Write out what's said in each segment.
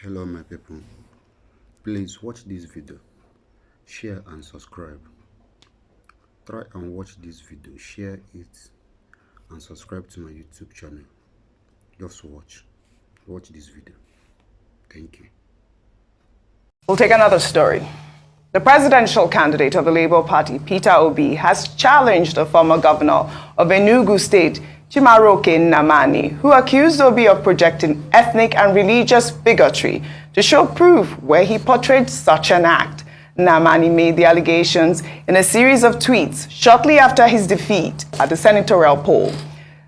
Hello my people, please watch this video, share and subscribe. Try and watch this video, share it and subscribe to my YouTube channel. Just watch this video. Thank you. We'll take another story. The presidential candidate of the Labour Party, Peter Obi, has challenged the former governor of Enugu State, Chimaroke Nnamani, who accused Obi of projecting ethnic and religious bigotry to show proof where he portrayed such an act. Nnamani made the allegations in a series of tweets shortly after his defeat at the senatorial poll.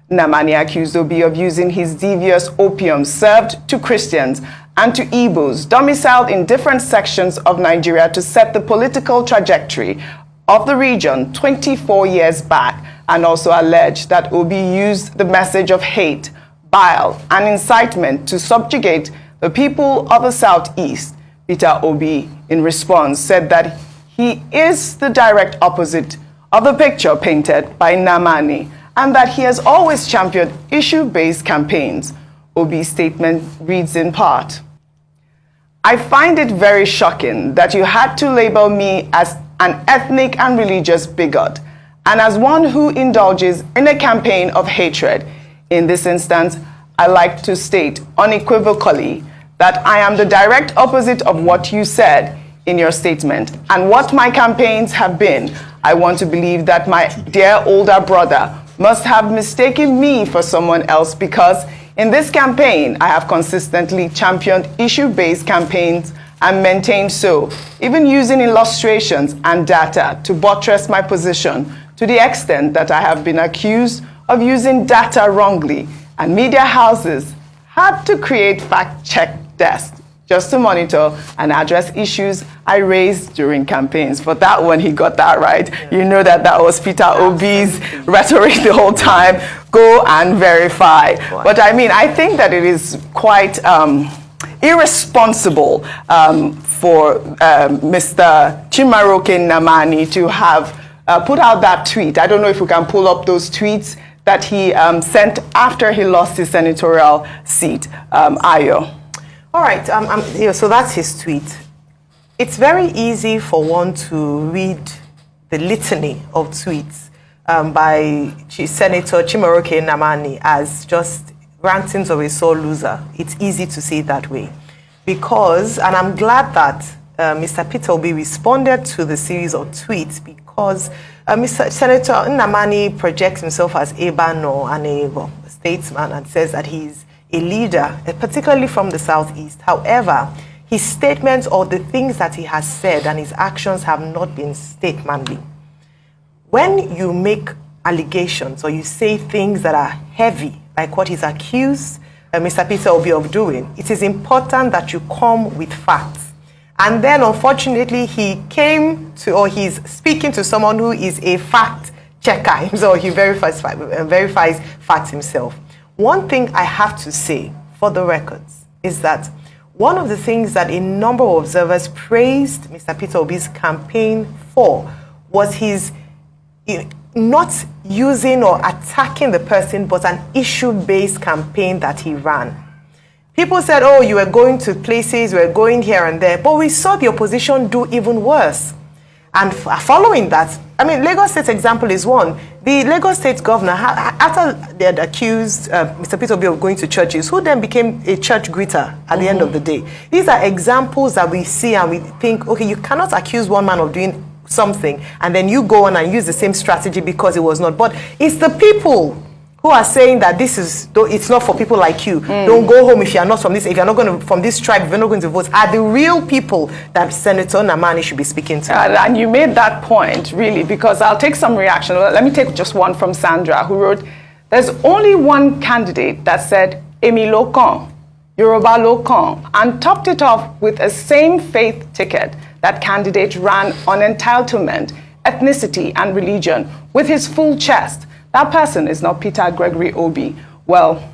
Nnamani accused Obi of using his devious opium served to Christians and to Igbos domiciled in different sections of Nigeria to set the political trajectory of the region 24 years back, and also alleged that Obi used the message of hate, bile, and incitement to subjugate the people of the Southeast. Peter Obi, in response, said that he is the direct opposite of the picture painted by Nnamani, and that he has always championed issue-based campaigns. Obi's statement reads in part, "I find it very shocking that you had to label me as an ethnic and religious bigot, and as one who indulges in a campaign of hatred. In this instance, I like to state unequivocally that I am the direct opposite of what you said in your statement and what my campaigns have been. I want to believe that my dear older brother must have mistaken me for someone else, because in this campaign, I have consistently championed issue-based campaigns and maintained so, even using illustrations and data to buttress my position, to the extent that I have been accused of using data wrongly, and media houses had to create fact-check desks just to monitor and address issues I raised during campaigns." For that one, he got that right. Yeah. You know that was Peter Obi's rhetoric the whole time. Go and verify. Wow. But I mean, I think that it is quite irresponsible for Mr. Chimaroke Nnamani to have put out that tweet. I don't know if we can pull up those tweets that he sent after he lost his senatorial seat. Ayo. All right, so that's his tweet. It's very easy for one to read the litany of tweets by Senator Chimaroke Nnamani as just rantings of a sore loser. It's easy to see it that way. Because, and I'm glad that Mr. Peter Obi responded to the series of tweets, because Senator Nnamani projects himself as a Bano and a statesman and says that he's a leader, particularly from the Southeast. However, his statements or the things that he has said and his actions have not been statesmanly. When you make allegations or you say things that are heavy, like what he's accused Mr. Peter Obi of doing, it is important that you come with facts. And then, unfortunately, he came to, or he's speaking to someone who is a fact checker, so he verifies facts himself. One thing I have to say, for the records, is that one of the things that a number of observers praised Mr. Peter Obi's campaign for was his not using or attacking the person, but an issue-based campaign that he ran. People said, oh, you were going to places, you were going here and there, but we saw the opposition do even worse. And following that, I mean, Lagos State example is one. The Lagos State governor, after they had accused Mr. Peter Obi of going to churches, who then became a church greeter at the end of the day. These are examples that we see and we think, okay, you cannot accuse one man of doing something and then you go on and use the same strategy because it was not. But it's the people who are saying that it's not for people like you. Don't go home if you're not from this, if you're not going to, from this tribe, if you're not going to vote, are the real people that Senator Nnamani should be speaking to. And you made that point, really, because I'll take some reaction. Let me take just one from Sandra, who wrote, there's only one candidate that said, Emi Lokan, Yoruba Lokan, and topped it off with a same faith ticket. That candidate ran on entitlement, ethnicity, and religion with his full chest. That person is not Peter Gregory Obi. Well,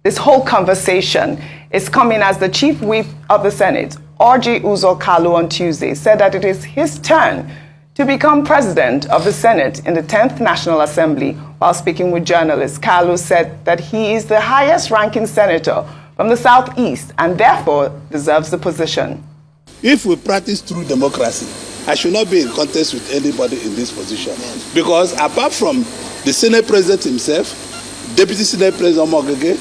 this whole conversation is coming as the chief whip of the Senate, Orji Uzor Kalu, on Tuesday said that it is his turn to become president of the Senate in the 10th National Assembly. While speaking with journalists, Kalu said that he is the highest ranking senator from the Southeast and therefore deserves the position. If we practice true democracy, I should not be in contest with anybody in this position. Because apart from the Senate President himself, Deputy Senate President Mogege,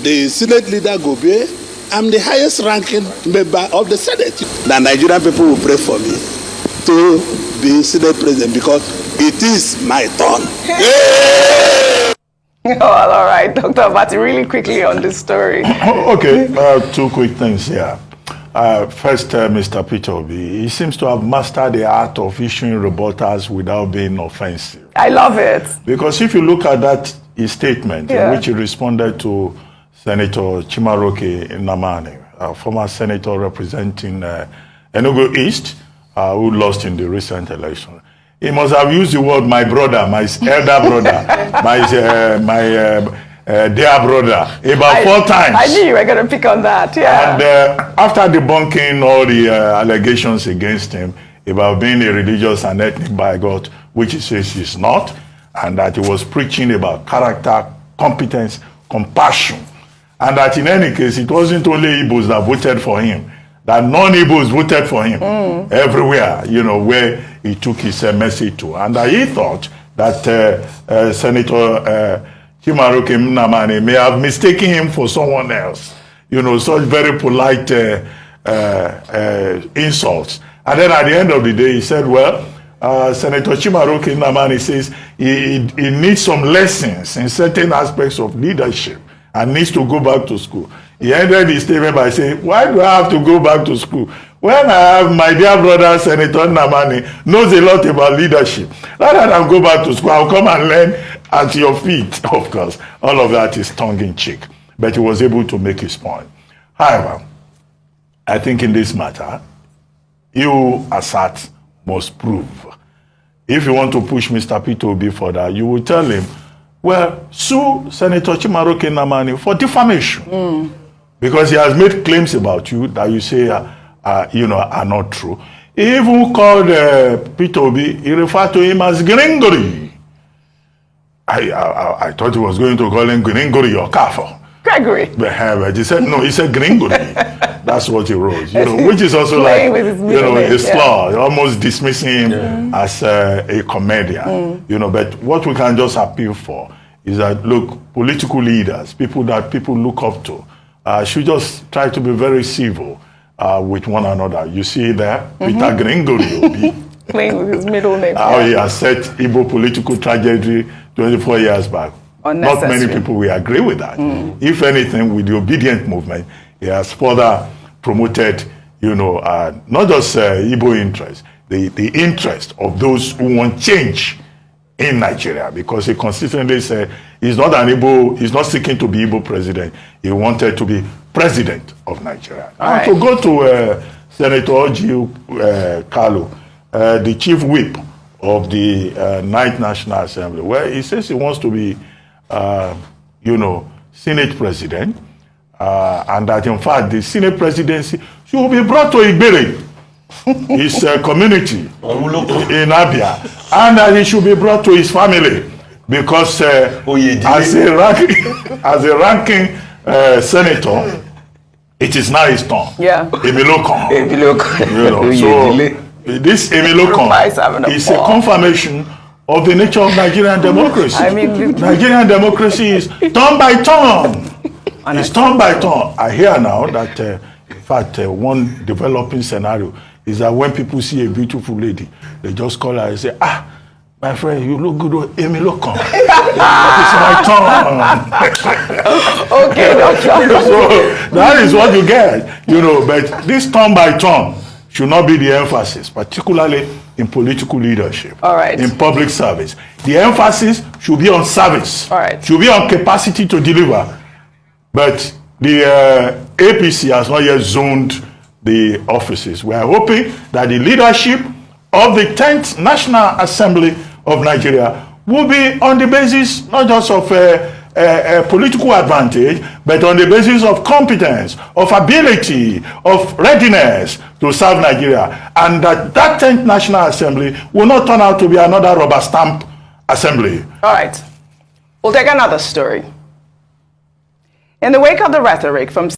the Senate Leader Gobe, I'm the highest ranking member of the Senate. The Nigerian people will pray for me to be Senate President because it is my turn. Well, all right, Dr. Abati, really quickly on this story. Okay, two quick things here. First, Mr. Peter Obi, he seems to have mastered the art of issuing rebuttals without being offensive. I love it. Because if you look at that his statement in which he responded to Senator Chimaroke Nnamani, a former senator representing Enugu East, who lost in the recent election, he must have used the word "my brother," "my elder brother," my dear brother, about 4 times. I knew you were going to pick on that, yeah. And after debunking all the allegations against him about being a religious and ethnic bigot, which he says he's not, and that he was preaching about character, competence, compassion, and that in any case, it wasn't only Igbos that voted for him, that non-Igbos voted for him everywhere, you know, where he took his message to. And he thought that Senator Chimaroke Nnamani may have mistaken him for someone else. You know, such very polite insults. And then at the end of the day, he said, well, Senator Chimaroke Nnamani says he needs some lessons in certain aspects of leadership and needs to go back to school. He ended his statement by saying, why do I have to go back to school when I have my dear brother, Senator Nnamani, knows a lot about leadership? Rather than go back to school, I'll come and learn at your feet. Of course, all of that is tongue-in-cheek, but he was able to make his point. However, I think in this matter, you, Assad, must prove. If you want to push Mr. Peter Obi further, you will tell him, well, sue Senator Chimaroke Nnamani for defamation. Because he has made claims about you that you say are not true. He even called Peter Obi, he referred to him as Gringori. I thought he was going to call him Gringori or Kafo. Gregory. But he said, no, he said Gringori. That's what he wrote, you know, which is also like, you know, a slur, almost dismissing him as a comedian, you know. But what we can just appeal for is that, look, political leaders, people that people look up to, should just try to be very civil with one another. You see there, Peter Gringori, playing with his middle name. How he has set Igbo political trajectory 24 years back. Not many people will agree with that. If anything, with the obedient movement, he has further promoted, you know, not just Igbo interest, the interest of those who want change in Nigeria, because he consistently said he's not an Igbo, he's not seeking to be Igbo president. He wanted to be president of Nigeria. And to go to Senator Orji Kalu, the chief whip of the 9th National Assembly, where he says he wants to be, you know, Senate president, and that in fact the Senate presidency should be brought to Igbere, his community in Abia, and that he should be brought to his family, because as a ranking senator, it is now his turn. Yeah. Emilokon. You know, so this Emilokon is a confirmation of the nature of Nigerian democracy. I mean, Nigerian democracy is turn by turn. It's turn by turn. I hear now that, in fact, one developing scenario is that when people see a beautiful lady, they just call her and say, ah, my friend, you look good, Emilokon. It's my turn. Okay, doctor. So that is what you get, you know, but this turn by turn should not be the emphasis, particularly in political leadership, in public service. The emphasis should be on service, should be on capacity to deliver. But the APC has not yet zoned the offices. We are hoping that the leadership of the 10th National Assembly of Nigeria will be on the basis not just of political advantage, but on the basis of competence, of ability, of readiness to serve Nigeria. And that 10th National Assembly will not turn out to be another rubber stamp assembly. All right. We'll take another story. In the wake of the rhetoric from